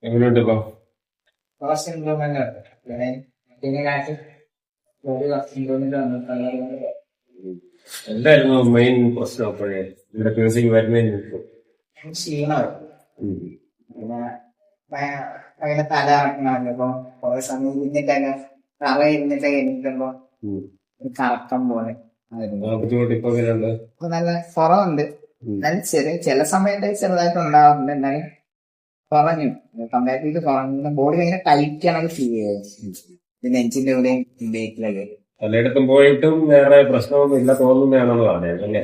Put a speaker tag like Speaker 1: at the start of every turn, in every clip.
Speaker 1: എങ്ങനെയുണ്ട് ഇപ്പൊ?
Speaker 2: Cost improvement ഉണ്ട്. പിന്നെ കാറ്റ് ഒരു കോസ്റ്റ് ഇമ്പ്രൂവ്മെന്റ് വന്നിട്ടുള്ളത്.
Speaker 1: എന്തായിരുന്നു മെയിൻ പ്രശ്നം അപ്പോഴേ ഇവിടെ ഫിനിഷിങ് വരുന്നതിന് മുമ്പ്?
Speaker 2: ക്ഷീണമാണ്. പിന്നെ ഭയങ്കര തല കറക്കണമല്ലോ. ഇപ്പൊ കുറെ സമയം ഇരുന്നിട്ടൊക്കെ തറ ഇരുന്നിട്ടൊക്കെ എണീക്കുമ്പോ കറക്കം പോലെ
Speaker 1: ബുദ്ധിമുട്ട് ഇപ്പൊ എങ്ങനെയുണ്ട്?
Speaker 2: ഇപ്പൊ നല്ല കുറവുണ്ട്. എന്നാലും ചില സമയത്ത് ചെറുതായിട്ട് ഉണ്ടാവാറുണ്ട്. എന്നാലും കുറഞ്ഞു. കമ്പാരിറ്റീവ് കുറഞ്ഞ ബോഡി ഭയങ്കര ടൈറ്റ് ആണെങ്കിൽ ഫീൽ ചെയ്തത് നെഞ്ചിന്റെ കൂടെയും ബേക്കിലൊക്കെ.
Speaker 1: പലയിടത്തും പോയിട്ടും വേറെ പ്രശ്നമൊന്നും ഇല്ല തോന്നുന്നതാണെന്നുള്ളതാണ് അല്ലേ?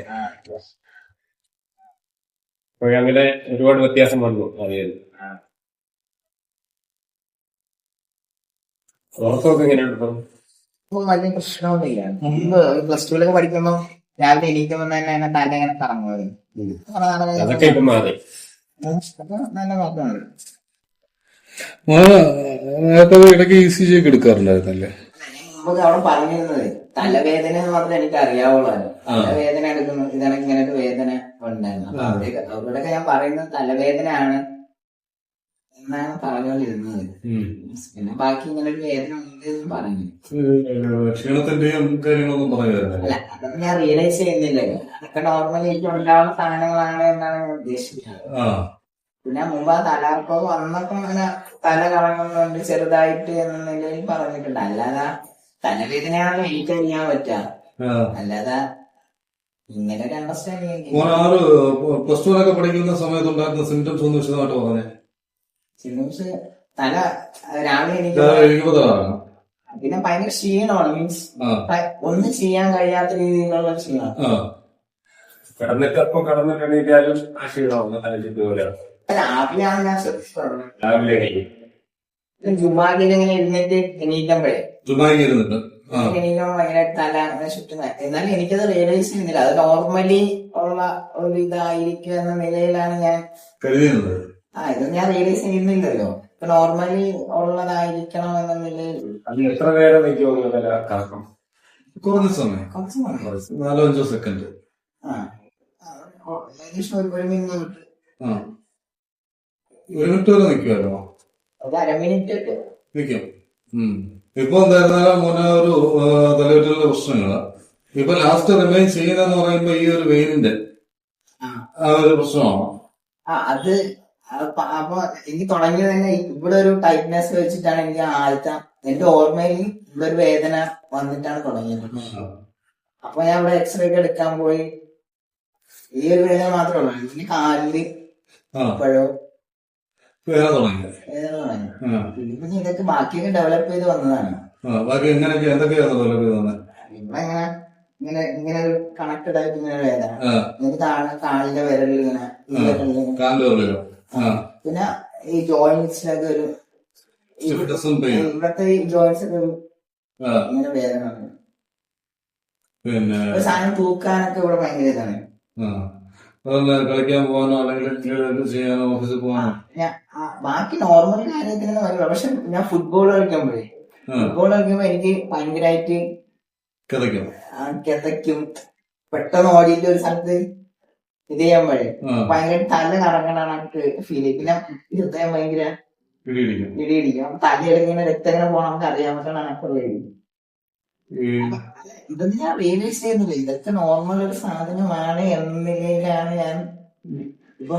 Speaker 1: അപ്പോഴങ്ങനെ ഒരുപാട് വ്യത്യാസം വന്നു. അതിൽ ഉറക്കമൊക്കെ എങ്ങനെയുണ്ട് ഇപ്പം?
Speaker 2: ഇപ്പൊ വലിയ പ്രശ്നമൊന്നുമില്ല. മുമ്പ് പ്ലസ് ടുവിലൊക്കെ പഠിക്കുമ്പോ രാവിലെ എണീക്കുമ്പോ തന്നെ എന്നെ തല ഇങ്ങനെ കറങ്ങുമായിരുന്നു.
Speaker 1: അതൊക്കെ ഇപ്പം മാറി.
Speaker 2: അപ്പൊ നല്ല നോക്കുന്നുണ്ട്.
Speaker 3: നേരത്തെ ഇടയ്ക്ക് ECG ഒക്കെ എടുക്കാറുണ്ടായിരുന്നല്ലേ?
Speaker 2: മുമ്പ് അവിടെ പറഞ്ഞിരുന്നത് തലവേദന മാത്രമേ എനിക്ക് അറിയാവുള്ളൂ. തലവേദന എടുക്കുന്നു, ഇതാണ് ഇങ്ങനെ ഒരു വേദന ഉണ്ടായിരുന്നു. അപ്പൊ അവരോടൊക്കെ ഞാൻ പറയുന്നത് തലവേദനയാണ് എന്നാണ് പറഞ്ഞുകൊണ്ടിരുന്നത്. പിന്നെ ബാക്കി ഇങ്ങനെ ഒരു വേദന ഉണ്ട് എന്ന് പറഞ്ഞു.
Speaker 3: ക്ഷീണത്തിന്റെയും കാര്യങ്ങളൊന്നും പറയുമായിരുന്നല്ലേ?
Speaker 2: അല്ല, അതൊന്നും ഞാൻ റിയലൈസ് ചെയ്യുന്നില്ലല്ലോ. അതൊക്കെ നോർമലി എനിക്ക് ഉണ്ടാവുന്ന സാധനങ്ങളാണ് എന്നാണ് ഞാൻ ഉദ്ദേശിച്ചത്. പിന്നെ മുമ്പ് ആ തലകറക്കം വന്നപ്പോ അങ്ങനെ തല കറങ്ങുന്നുണ്ട് ചെറുതായിട്ട് എന്ന നിലയിൽ പറഞ്ഞിട്ടുണ്ട്. അല്ലാതെ തലവേദനയാണല്ലോ എനിക്കറിയാൻ പറ്റാ. അല്ലാതെ ഇങ്ങനെ ഒരു അണ്ടർസ്റ്റാൻഡിങ്.
Speaker 3: പ്ലസ് ടുവിലൊക്കെ പഠിക്കുന്ന സമയത്ത് ഉണ്ടായിരുന്ന സിംറ്റംസ് ഒന്ന് വിശദമായിട്ട് പറഞ്ഞേ.
Speaker 2: സിംറ്റംസ് തല രാവിലെ എനിക്ക് പിന്നെ ഭയങ്കര ക്ഷീണമാണ്. മീൻസ് ഒന്നും ചെയ്യാൻ കഴിയാത്ത രീതിയിലുള്ള ക്ഷീണമാണ്.
Speaker 1: കിടന്നിട്ടപ്പം കിടന്നിട്ടെണീറ്റാലും ആ ക്ഷീണമാവുന്ന തലചുറ്റ് പോലെയാണ്.
Speaker 2: രാവിലെയാണ് ഞാൻ ശ്രദ്ധിച്ചിട്ടുള്ളത്.
Speaker 1: രാവിലെ
Speaker 2: ജുമാക്കിൽ ഇങ്ങനെ ഇരുന്നിട്ട് എണീക്കുമ്പോഴേ
Speaker 3: ഇരുന്നിട്ട്
Speaker 2: എണീക്കുമ്പോ ഭയങ്കര തല ചുറ്റുന്ന. എന്നാലും എനിക്കത് റിയലൈസ് ചെയ്യുന്നില്ല. അത് നോർമലി ഉള്ള ഒരു ഇതായിരിക്കും എന്ന നിലയിലാണ് ഞാൻ
Speaker 3: കരുതുന്നത്.
Speaker 2: ഇത് ഞാൻ റിയലൈസ് ചെയ്യുന്നില്ലല്ലോ. ഇപ്പൊ നോർമലി ഉള്ളതായിരിക്കണം എന്ന നിലയിൽ.
Speaker 1: അത് എത്ര നേരം നിൽക്കുമോ തല കറക്കം?
Speaker 3: കുറഞ്ഞ സമയം,
Speaker 2: കുറച്ച് സമയം,
Speaker 3: 4-5 സെക്കൻഡ്.
Speaker 2: ഏകദേശം ഒരു മിനിറ്റ്,
Speaker 3: 1 മിനിറ്റ് വരെ നിൽക്കുമല്ലോ.
Speaker 2: ഒരു അരമിനിറ്റ്
Speaker 3: നിൽക്കും. ഇപ്പൊ എന്തായിരുന്നാലും മോനെ ഒരു തലവെറ്റുള്ള പ്രശ്നങ്ങള് ഇപ്പൊ ലാസ്റ്റ് റിമൈൻ ചെയ്യുന്നതെന്ന് പറയുമ്പോ ഈ ഒരു വെയിലിന്റെ ആ ഒരു പ്രശ്നമാണോ?
Speaker 2: അത് അപ്പൊ എനിക്ക് തുടങ്ങിയത് തന്നെ ഇവിടെ ഒരു ടൈറ്റ്നെസ് വെച്ചിട്ടാണ് എനിക്ക് ആദ്യത്തെ എന്റെ ഓർമ്മയിൽ ഇവിടെ ഒരു വേദന വന്നിട്ടാണ് തുടങ്ങിയത്. അപ്പൊ ഞാൻ ഇവിടെ എക്സ്റേ ഒക്കെ എടുക്കാൻ പോയി. ഈ ഒരു വേദന മാത്രമേ ഉള്ളൂ. ഇതിന് കാലില് ഇപ്പോഴോ
Speaker 3: വേദന തുടങ്ങി.
Speaker 2: പിന്നെ ഇതൊക്കെ ബാക്കിയൊക്കെ ഡെവലപ്പ് ചെയ്ത് വന്നതാണ്.
Speaker 3: ബാക്കി എന്തൊക്കെയാണ് ഡെവലപ്പ് ചെയ്ത് വന്നത്?
Speaker 2: ഇവിടെ ഇങ്ങനെ ഇങ്ങനെ ഒരു കണക്റ്റഡ് ആയിട്ട് ഇങ്ങനെ വേദന. എനിക്ക് കാലിന്റെ വിരലിൽ ഇങ്ങനെ പിന്നെ ഈ ജോയിന്റ്സിനൊക്കെ ഒരു ഇവിടത്തെ ഈ ജോയിന്റ്സ് ഒക്കെ ഇങ്ങനെ വേദന.
Speaker 3: പിന്നെ
Speaker 2: സാധനം തൂക്കാനൊക്കെ ഇവിടെ ഭയങ്കര ഇതാണ്.
Speaker 3: കളിക്കാൻ പോകാനോ അല്ലെങ്കിൽ ചെയ്യാനോ ഓഫീസിൽ പോകാനോ
Speaker 2: ബാക്കി നോർമൽ കാര്യത്തിന് വരില്ല. പക്ഷെ ഞാൻ ഫുട്ബോൾ കളിക്കുമ്പോഴേ എനിക്ക് ഭയങ്കരമായിട്ട് കിതയ്ക്കും. പെട്ടെന്ന് ഓടിയിട്ട് ഒരു സ്ഥലത്ത് ഇത് ചെയ്യുമ്പോഴേ ഭയങ്കര തല കറങ്ങണക്ക് ഫീൽ ചെയ്യും. പിന്നെ ഹൃദയം ഭയങ്കര ഇടിയിടിക്കും. തലയിലിങ്ങനെ രക്തം ഇങ്ങനെ പോകണം നമുക്ക് അറിയാൻ പറ്റണ. ഇതൊന്നും ഞാൻ റിയലൈസ് ചെയ്യുന്നില്ല. ഇതൊക്കെ നോർമൽ ഒരു സാധനമാണ് എന്ന നിലയിലാണ് ഞാൻ ഇപ്പൊ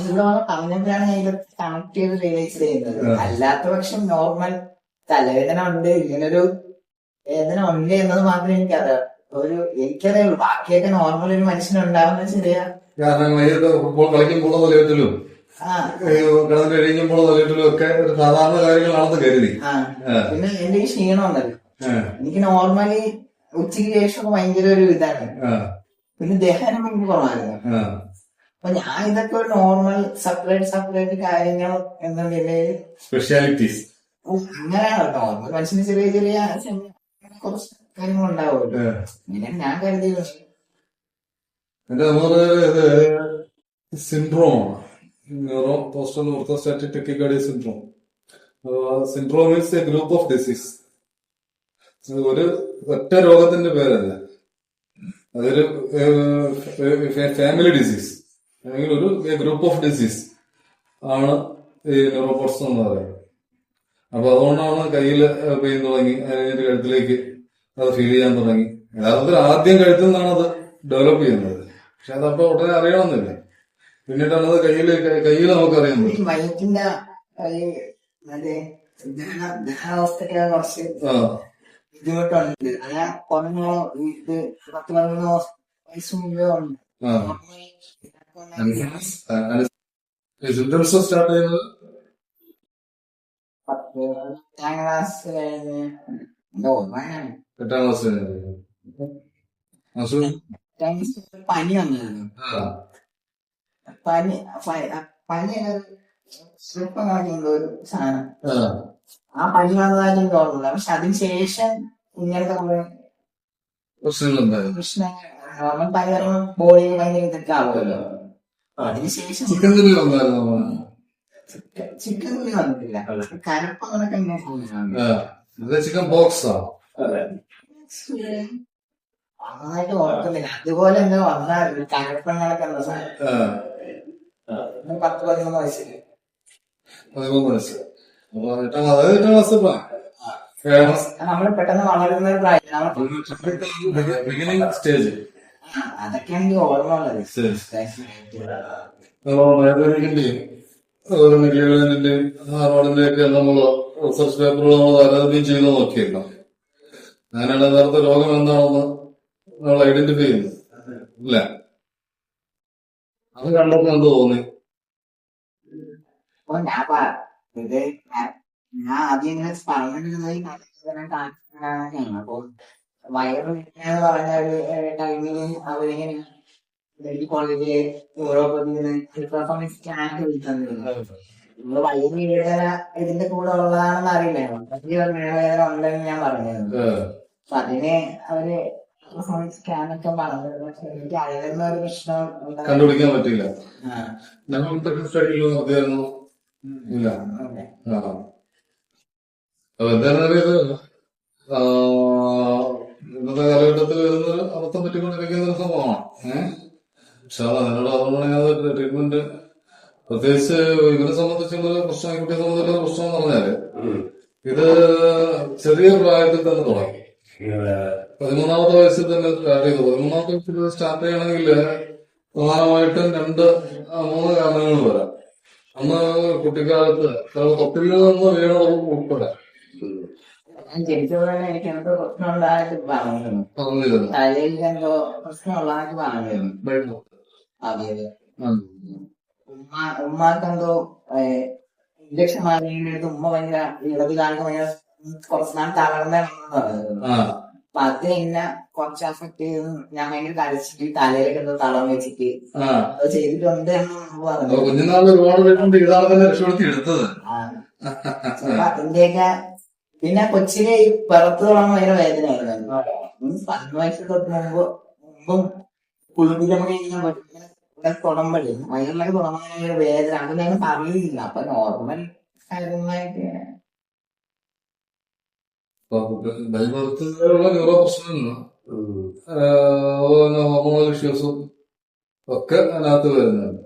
Speaker 2: ഇവിടെ പറഞ്ഞപ്പോഴാണ് ഞാൻ ഇത് കണക്ട് ചെയ്ത് റിയലൈസ് ചെയ്യുന്നത്. അല്ലാത്ത പക്ഷം നോർമൽ തലവേദന ഉണ്ട്, ഇങ്ങനൊരു വേദന ഉണ്ട് എന്നത് മാത്രമേ എനിക്കറിയാം. എനിക്കറിയുള്ളൂ. ബാക്കിയൊക്കെ നോർമൽ ഒരു മനുഷ്യനുണ്ടാവുന്ന ശരിയാ.
Speaker 3: ഫുട്ബോൾ കളിക്കുമ്പോഴോ തലയിട്ടും കിടന്നിട്ട് എഴുതുമ്പോഴോ തലയിട്ടും ഒക്കെ ഒരു സാധാരണ കാര്യങ്ങളാണെന്ന് കരുതി.
Speaker 2: പിന്നെ എന്റെ ഈ ക്ഷീണം ഉണ്ടല്ലോ, എനിക്ക് നോർമലി ഉച്ചയ്ക്ക് ശേഷം ഭയങ്കര ഒരു ഇതാണ്. പിന്നെ ദഹനം എനിക്ക് കുറവായിരുന്നു. അപ്പൊ ഞാൻ ഇതൊക്കെ ഒരു നോർമൽ സെപ്പറേറ്റ് കാര്യങ്ങൾ എന്ന നിലയിൽ
Speaker 3: സ്പെഷ്യാലിറ്റീസ്
Speaker 2: അങ്ങനെയാണ്. നോർമൽ മനുഷ്യന് ചെറിയ ചെറിയ കുറച്ച് കാര്യങ്ങൾ ഉണ്ടാവുമല്ലോ. ഇങ്ങനെ ഞാൻ കരുതിയത്.
Speaker 3: സിൻഡ്രോമാണ്, neuro postal orthostatic tachycardia syndrome. Syndrome means a group of disease. ഒരു ഒറ്റ രോഗത്തിന്റെ പേരല്ല, അതൊരു ഫാമിലി ഡിസീസ് അല്ലെങ്കിൽ ഒരു ഗ്രൂപ്പ് ഓഫ് ഡിസീസ് ആണ് ഈ ന്യൂറോപോർട്സ് എന്ന് പറയുന്നത്. അപ്പൊ അതുകൊണ്ടാണ് കയ്യിൽ പെയിൻ തുടങ്ങി, അതിന്റെ കഴുത്തിലേക്ക് അത് ഫീൽ ചെയ്യാൻ തുടങ്ങി. യഥാർത്ഥത്തിൽ ആദ്യം കഴുത്തിൽ നിന്നാണ് അത് ഡെവലപ്പ് ചെയ്യുന്നത്. പക്ഷെ അതപ്പോ ഉടനെ അറിയണമെന്നില്ല, പിന്നീടാണ് അത് കയ്യിൽ നമുക്ക് അറിയുന്നത്.
Speaker 2: ഈ വയറ്റിന്റെ മറ്റേ ദഹനാവസ്ഥയ്ക്ക് കുറച്ച് ബുദ്ധിമുട്ടുണ്ട്. അങ്ങനെ കുറഞ്ഞ ഇത് 10-11 വയസ്സ് മുമ്പേ ഉണ്ട്.
Speaker 3: സിംറ്റംസ് സ്റ്റാർട്ട് ചെയ്യുന്നത്
Speaker 2: 10ാം ക്ലാസ് കഴിഞ്ഞ് ഓർമ്മയാണ്.
Speaker 3: 8ാം ക്ലാസ്
Speaker 2: പനി വന്നിരുന്നു. പനി സ്വല്പം കണക്കുണ്ട് ഒരു സാധനം. ആ പനി വന്നതായിട്ട് എനിക്ക് ഓർമ്മയില്ല. പക്ഷെ അതിനുശേഷം ഇങ്ങനത്തെ കുറെ പ്രശ്നങ്ങൾ, നോർമൽ പനി പറയുമ്പോൾ ബോഡി ഭയങ്കര ഇതൊക്കെ ആവുമല്ലോ. അതിനുശേഷം ചിക്കൻ കുഞ്ഞി വന്നിട്ടില്ല. കരപ്പ് അങ്ങനൊക്കെ
Speaker 3: ചിക്കൻ ബോക്സ്
Speaker 2: നന്നായിട്ട് ഓർക്കുന്നില്ല. അതുപോലെ എന്തോ വന്നായിരുന്നു കരപ്പങ്ങളൊക്കെ എന്താ സാധനം. 10-11 വയസ്സിൽ
Speaker 3: 13 വയസ്സ്. അപ്പൊ 8ാം ക്ലാസ്
Speaker 2: നമ്മള് പെട്ടെന്ന് വളരുന്ന ഒരു പ്രായം.
Speaker 3: Beginning stage.
Speaker 2: അതൊക്കെയാണ് എനിക്ക് ഓർമ്മ ഉള്ളത്.
Speaker 3: മെഡിക്കലിന്റെയും ഹാർവാർഡിന്റെയും ഒക്കെ നമ്മൾ റിസർച്ച് പേപ്പറുകൾ നമ്മൾ താരതമ്യം ചെയ്ത് നോക്കിയേക്കാം. അങ്ങനെയാണ് യഥാർത്ഥ രോഗം എന്താണെന്ന് നമ്മൾ ഐഡന്റിഫൈ ചെയ്യുന്നത്. ഇല്ല, അത് കണ്ടപ്പോ എന്ത് തോന്നി?
Speaker 2: അപ്പൊ ഞാൻ ആദ്യം ഇങ്ങനെ പറഞ്ഞിരുന്നത് അപ്പൊ വയറ് എന്ന് പറഞ്ഞ ഒരു ടൈമില് അവരിങ്ങനെ മെഡിക്കൽ കോളേജില് യൂറോപ്പിൽ സ്കാൻ വിളിച്ചിരുന്നു. നമ്മള് വയറ് വേദന ഇതിന്റെ കൂടെ ഉള്ളതാണെന്ന് അറിയില്ലായിരുന്നു. വേദന ഉണ്ടെന്ന് ഞാൻ പറഞ്ഞിരുന്നു. അപ്പൊ അതിന് അവര് സ്കാനൊക്കെ പറഞ്ഞത്. പക്ഷെ എനിക്ക് അതിൽ ഒരു പ്രശ്നം
Speaker 3: കണ്ടുപിടിക്കാൻ പറ്റില്ല. ഇല്ല. അപ്പൊ എന്തായാലും ഇന്നത്തെ കാലഘട്ടത്തിൽ വരുന്ന അബദ്ധം പറ്റിക്കൊണ്ടിരിക്കുന്ന ഒരു സംഭവമാണ്. പക്ഷെ അതിനോട് അതുകൊണ്ടാണ് ട്രീറ്റ്മെന്റ്, പ്രത്യേകിച്ച് ഇവരെ സംബന്ധിച്ചുള്ളൊരു പ്രശ്നം, ഈ കുട്ടിയെ സംബന്ധിച്ചുള്ള പ്രശ്നം എന്ന് പറഞ്ഞാല് ഇത് ചെറിയ പ്രായത്തിൽ തന്നെ തുടങ്ങി. 13ാമത്തെ വയസ്സിൽ തന്നെ സ്റ്റാർട്ട് ചെയ്തു. 13ാമത്തെ വയസ്സിൽ സ്റ്റാർട്ട് ചെയ്യണമെങ്കിൽ പ്രധാനമായിട്ടും 2-3 കാരണങ്ങൾ വരാം. അന്ന് കുട്ടിക്കാലത്ത് തൊട്ടിൽ നിന്ന് വീണതും ഉൾപ്പെടെ
Speaker 2: ഞാൻ ജനിച്ചപ്പോൾ തന്നെ എനിക്ക് എന്തോ പ്രശ്നം ഉണ്ടായിട്ട് പറഞ്ഞിരുന്നു. തലയിൽ എന്തോ പ്രശ്നം ഉള്ളതായിട്ട് പറഞ്ഞിരുന്നു. അതെ. ഉമ്മാക്കെന്തോ ഇഞ്ചക്ഷൻ മാറിയിട്ട് ഉമ്മ ഭയങ്കര ഇടത് കാലത്ത് ഭയങ്കര കുറച്ച് നാൾ തളർന്നു. അപ്പൊ അത് എന്നെ കുറച്ച് അഫക്ട് ചെയ്ത് ഞാൻ ഭയങ്കര കരച്ചിട്ട് തലയിലൊക്കെ എന്തോ തളം വെച്ചിട്ട് അത് ചെയ്തിട്ടുണ്ട് എന്ന് പറഞ്ഞു. അതിന്റെയൊക്കെ പിന്നെ കൊച്ചിലെ ഈ പുറത്ത് തുടങ്ങുന്ന ഭയങ്കര വേദനയായിരുന്നു. 11 വയസ്സ് തൊട്ട് മുമ്പും കുളിപ്പിക്കുമ്പോൾ ഇവിടെ തുടമ്പഴേ വയറിലൊക്കെ തുടങ്ങുന്ന ഒരു വേദന. അത് ഞാൻ അറിയില്ല. അപ്പൊ നോർമൽ കാര്യങ്ങളായിട്ട്
Speaker 3: ന്യൂറോ പ്രശ്നങ്ങളും ഹോർമോണൽ ഇഷ്യൂസും ഒക്കെ അതിനകത്ത് വരുന്നുണ്ട്.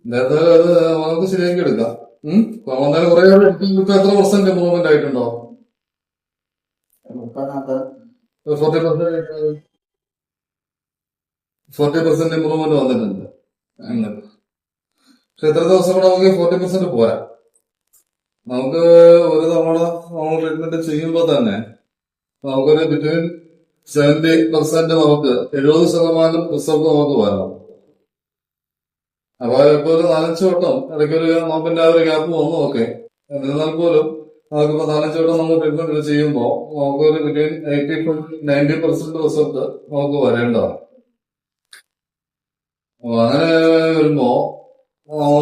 Speaker 3: എന്തായാലും അത് നമുക്ക് ശരിയാക്കി എടുക്കാം. എന്തായാലും കുറെ ഇപ്പൊ എത്ര % ഇമ്പ്രൂവ്മെന്റ് ആയിട്ടുണ്ടോ? 40% ഇമ്പ്രൂവ്മെന്റ് വന്നിട്ടുണ്ട്. പക്ഷെ എത്ര ദിവസം കൂടെ നമുക്ക് 40% പോരാ. നമുക്ക് ഒരു തവണ നമ്മൾ ട്രീറ്റ്മെന്റ് ചെയ്യുമ്പോൾ തന്നെ നമുക്കൊരു ബിറ്റ്വീൻ 70% നമുക്ക് 70% റിസൾട്ട് നമുക്ക് വരണം. അപ്പൊ ഇപ്പൊ ഒരു 4-5 വട്ടം ഇടയ്ക്കൊരു നോമ്പിന്റെ ആ ഒരു ഗ്യാപ്പ് വന്നു. ഓക്കെ, എന്നിരുന്നാൽ പോലും നമുക്കിപ്പോ 4-5 വട്ടം നമ്മൾ ട്രീറ്റ്മെന്റ് ചെയ്യുമ്പോൾ നമുക്കൊരു ബിറ്റ്വീൻ 80-90% റിസൾട്ട് നമുക്ക് വരേണ്ടതാണ്. അപ്പൊ അങ്ങനെ വരുമ്പോ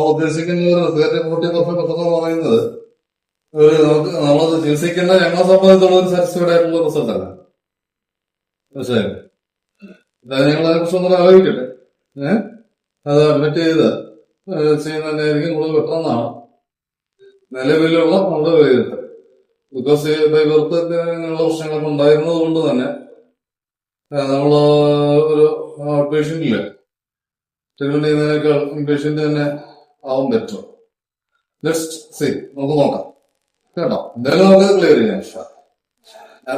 Speaker 3: ഉദ്ദേശിക്കുന്ന ഒരു 40% പെട്ടെന്ന് പറയുന്നത് നമുക്ക് നമ്മളത് ചികിത്സിക്കുന്ന ഞങ്ങളെ സംബന്ധിച്ചുള്ള ഒരു സാറ്റിസ്ഫൈഡ് ആയിട്ടുള്ള റിസൾട്ട് അല്ല. മനസ്സിലായോ? ഞങ്ങൾ അതിനെക്കുറിച്ച് ഒന്നും ആലോചിക്കട്ടെ. അത് അഡ്മിറ്റ് ചെയ്ത് ചെയ്യുന്നതായിരിക്കും കൂടുതൽ പെട്ടെന്നാണ് നിലവിലുള്ള നമ്മുടെ വിലയിരുത്തൽ. ബിക്കോസ് ഇവർക്ക് ഇങ്ങനെയുള്ള പ്രശ്നങ്ങളൊക്കെ ഉണ്ടായിരുന്നത് കൊണ്ട് തന്നെ നമ്മള് ഒരു ഔട്ട് പേഷ്യന്റില് ട്രീറ്റ്മെന്റ് ചെയ്യുന്നതിനേക്കാൾ ഇൻപേഷ്യന്റ് തന്നെ ആവും ബെറ്റർ. ലെറ്റ്സ് സി നമുക്ക് നോക്കാം കേട്ടോ. എന്തായാലും നമുക്ക് ക്ലിയർ ചെയ്യാം.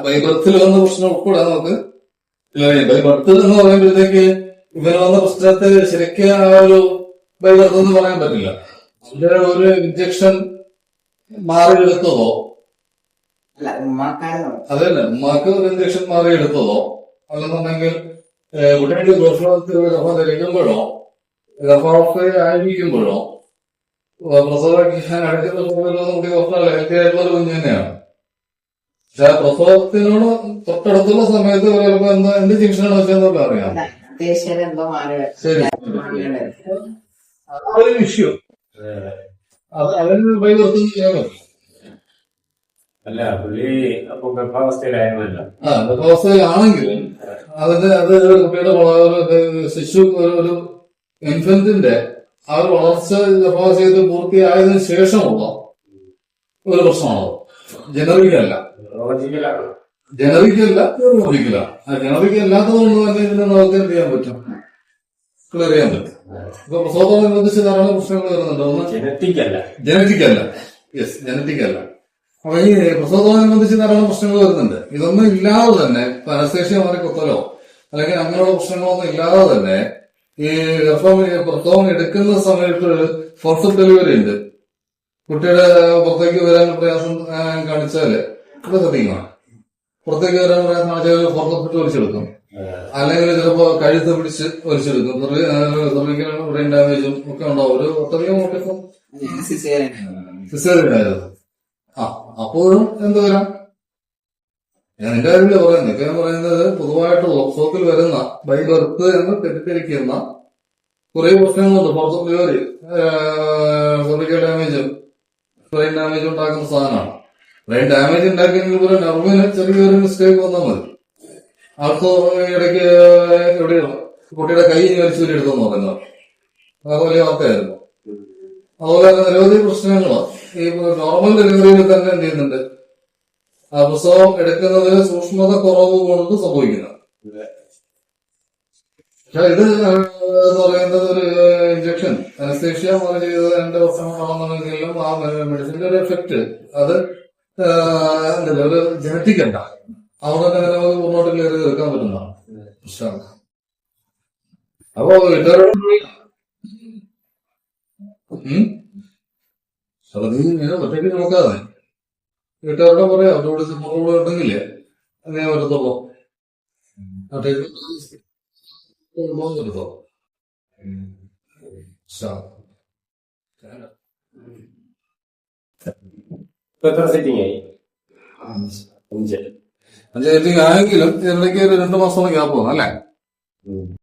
Speaker 3: ബൈ ബർത്തിൽ വന്ന പ്രശ്നം ഉൾപ്പെടെ നമുക്ക് ക്ലിയർ ചെയ്യാം. ബൈ ബർത്ത് എന്ന് പറയുമ്പോഴത്തേക്ക് ഇവന് വന്ന പ്രശ്നത്തെ ശരിക്കും ആ ഒരു ബൈ ബർത്ത് എന്ന് പറയാൻ പറ്റില്ല. അതിന്റെ ഒരു ഇഞ്ചക്ഷൻ മാറിയെടുത്തതോ
Speaker 2: അല്ല ഉമ്മാക്കാരനോ
Speaker 3: അതല്ല ഉമ്മാക്ക് ഒരു ഇഞ്ചക്ഷൻ മാറിയെടുത്തതോ അല്ലെന്നുണ്ടെങ്കിൽ കുട്ടിയുടെ ഗർഭം ധരിക്കുമ്പോഴോ ഗർഭാവസ്ഥയിൽ ആയിരിക്കുമ്പോഴോ പ്രസവിക്കാൻ അടുക്കുന്ന കുട്ടി കുറച്ച് ഹെൽത്തി ആയിട്ടുള്ള ഒരു കുഞ്ഞു തന്നെയാണ്. പക്ഷെ ആ പ്രസവത്തിനോട് തൊട്ടടുത്തുള്ള സമയത്ത് ചിലപ്പോ എന്ത് ജംഗ്ഷനാണ് വെച്ചതെന്നൊക്കെ അറിയാം.
Speaker 2: അത്യാവശ്യം എന്തോ മാറി
Speaker 3: ശരി, അതൊരു ഇഷ്യൂ. അതിന് ഉപയോഗം ചെയ്യാൻ പറ്റും.
Speaker 1: അല്ല പുള്ളി അപ്പൊ ഗർഭാവസ്ഥയിലായിരുന്നല്ലോ.
Speaker 3: ഗർഭാവസ്ഥയിലാണെങ്കിൽ അത് കുട്ടിയുടെ ശിശു ഒരു ഇൻഫന്റിന്റെ ആ ഒരു വളർച്ച ഗർഭാവസ്ഥയിൽ പൂർത്തിയായതിനു ശേഷമുള്ള ഒരു പ്രശ്നമാണത്. ജനറിക്കല്ല ജനറിക്കല്ല. ജനറിക്ക് അല്ലാത്തത് കൊണ്ട് തന്നെ ഇതിനെ നമുക്ക് എന്ത് ചെയ്യാൻ പറ്റും, ക്ലിയർ ചെയ്യാൻ പറ്റും. ഇപ്പൊ പ്രസവത്തോടനുബന്ധിച്ച് ധാരാളം പ്രശ്നങ്ങൾ വരുന്നുണ്ട്. ഒന്ന് ജനറ്റിക് അല്ല. യെസ്, ജനറ്റിക് അല്ല. അപ്പൊ ഈ പ്രസവത്തോടനുബന്ധിച്ച് ധാരാളം പ്രശ്നങ്ങൾ വരുന്നുണ്ട്. ഇതൊന്നും ഇല്ലാതെ തന്നെ അനസ്തേഷ്യ മാറി കുത്തലോ അല്ലെങ്കിൽ അങ്ങനെയുള്ള പ്രശ്നങ്ങളൊന്നും ഇല്ലാതെ തന്നെ ഈ പ്രസവം എടുക്കുന്ന സമയത്ത് ഫോർത്ത് ഡെലിവറി ഉണ്ട്. കുട്ടിയുടെ പുറത്തേക്ക് വരാൻ പ്രയാസം കാണിച്ചാല് ഇത് ശ്രദ്ധിക്കണം. പുറത്തേക്ക് വരാൻ പ്രയാസം കാണിച്ചാൽ പുറത്തോട്ട് വലിച്ചെടുക്കും, അല്ലെങ്കിൽ ചിലപ്പോ കഴുത്ത് പിടിച്ച് വലിച്ചെടുക്കും. ബ്രെയിൻ ഡാമേജും ഒക്കെ ഉണ്ടാവും. ഒരു ഒട്ടധികം കുട്ടിക്കും സിസേറിയൻ ആയിരുന്നു. അപ്പോഴും എന്ത് വരാം. ഞാൻ എന്റെ കാര്യമില്ല പറയുന്നത്. ഇപ്പൊ ഞാൻ പറയുന്നത് പൊതുവായിട്ടുള്ള പ്രസവത്തിൽ വരുന്ന ബൈ ബർത്ത് എന്ന് തെറ്റിദ്ധരിക്കുന്ന കുറെ പ്രശ്നങ്ങളുണ്ട്. പുറത്ത് ഡെലിവറി സെർവിക്കൽ ഡാമേജും ബ്രെയിൻ ഡാമേജും ഉണ്ടാക്കുന്ന സാധനമാണ്. ബ്രെയിൻ ഡാമേജ് ഉണ്ടാക്കിയെങ്കിൽ പോലും നെർവിന് ചെറിയൊരു മിസ്റ്റേക്ക് വന്നാൽ മതി. ആൾക്ക് ഇടയ്ക്ക് എവിടെയോ കുട്ടിയുടെ കൈ വലിച്ചൂരി എടുത്തെന്ന് പറയുന്നത് അത് വലിയ വാർത്തയായിരുന്നു. അതുപോലെ തന്നെ നിരവധി പ്രശ്നങ്ങള് ഈ നോർമൽ ഡെലിവറിയിൽ തന്നെ എന്ത് ചെയ്യുന്നുണ്ട്, ആ പ്രസവം എടുക്കുന്നതിന് സൂക്ഷ്മത കുറവ് കൊണ്ട് സംഭവിക്കുന്നത്. പക്ഷെ ഇത് എന്ന് പറയുന്നത് ഒരു ഇഞ്ചക്ഷൻ അനസ്തേഷ്യ മാറി ചെയ്തത് 2 വർഷങ്ങളാണെന്നുണ്ടെങ്കിലും ആ മെഡിസിന്റെ ഒരു എഫക്ട് അത് ഒരു ജനറ്റിക് അല്ല. അവിടെ തന്നെ നമുക്ക് മുന്നോട്ട് ക്ലിയർ ചെയ്ത് എടുക്കാൻ പറ്റുന്നതാണ് പ്രശ്നമാണ്. അപ്പോ വീട്ടുകാരോട് നീ ഒറ്റയ്ക്ക് നോക്കാതെ വീട്ടുകാരോടെ പറയാം. അവരോട് സപ്പോർട്ട് ഉണ്ടെങ്കിലേ അങ്ങനെ വരത്തുള്ളൂ.
Speaker 1: സെറ്റിംഗ് ആയി 5
Speaker 3: ആയെങ്കിലും ഇതിനിടയ്ക്ക് ഒരു 2 മാസം ഗ്യാപ്പ് വന്നു അല്ലേ?